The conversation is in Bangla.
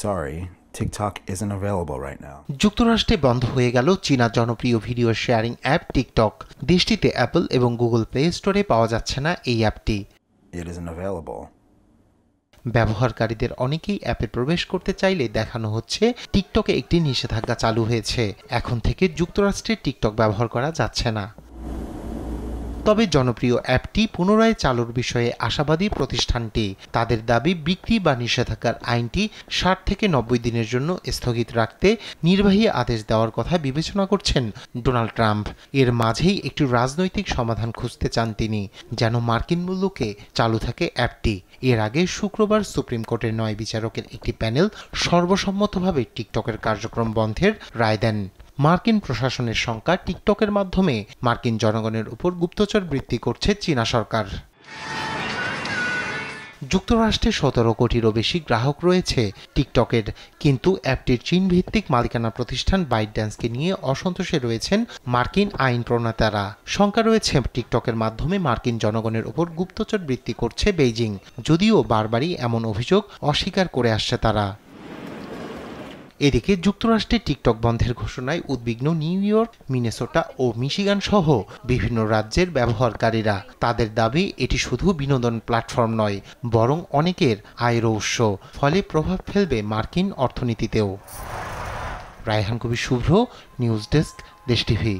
Sorry, TikTok isn't available right now. যুক্তরাষ্ট্রে বন্ধ হয়ে গেল চীনা জনপ্রিয় ভিডিও শেয়ারিং অ্যাপ টিকটক। দেশটিতে অ্যাপল এবং গুগল প্লে স্টোরে পাওয়া যাচ্ছে না এই অ্যাপটি। It isn't available. ব্যবহারকারীদের অনেকেই অ্যাপে প্রবেশ করতে চাইলে দেখানো হচ্ছে টিকটকে একটি নিষেধাজ্ঞা চালু হয়েছে। এখন থেকে যুক্তরাষ্ট্রে টিকটক ব্যবহার করা যাচ্ছে না। তবে জনপ্রিয় অ্যাপটি পুনরায় চালুর বিষয়ে আশাবাদী প্রতিষ্ঠানটি। তাদের দাবি বিক্রি বা নিষেধাজ্ঞার আইনটি 60 থেকে 90 দিনের জন্য স্থগিত রাখতে নির্বাহী আদেশ দেওয়ার কথা বিবেচনা করছেন ডোনাল্ড ট্রাম্প। এর মাঝেই একটি রাজনৈতিক সমাধান খুঁজতে চান তিনি, যেন মার্কিন মূল্যকে চালু থাকে অ্যাপটি। এর আগে শুক্রবার সুপ্রিম কোর্টের 9 বিচারকের একটি প্যানেল সর্বসম্মতভাবে টিকটকের কার্যক্রম বন্ধের রায় দেন। মার্কিন প্রশাসনের শঙ্কা, টিকটকের মাধ্যমে মার্কিন জনগণের উপর গুপ্তচর বৃত্তি করছে চীনা সরকার। যুক্তরাষ্ট্রে 17 কোটিরও বেশি গ্রাহক রয়েছে টিকটকের, কিন্তু অ্যাপটির চীন ভিত্তিক মালিকানা প্রতিষ্ঠান বাইটড্যান্সকে নিয়ে অসন্তোষে রয়েছেন মার্কিন আইন প্রণেতারা। শঙ্কা রয়েছে টিকটকের মাধ্যমে মার্কিন জনগণের উপর গুপ্তচর বৃত্তি করছে বেইজিং, যদিও বারবারই এমন অভিযোগ অস্বীকার করে আসছে তারা। এদিকে যুক্তরাষ্ট্রে টিকটক বন্ধের ঘোষণায় উদ্বিগ্ন নিউ ইয়র্ক, মিনেসোটা ও মিশিগান সহ বিভিন্ন রাজ্যের ব্যবহারকারীরা। তাদের দাবি এটি শুধু বিনোদন প্ল্যাটফর্ম নয়, বরং অনেকের আয়ের উৎস, ফলে প্রভাব ফেলবে মার্কিন অর্থনীতিতেও। রায়হান কবির শুভ্র, নিউজ ডেস্ক, দেশ টিভি।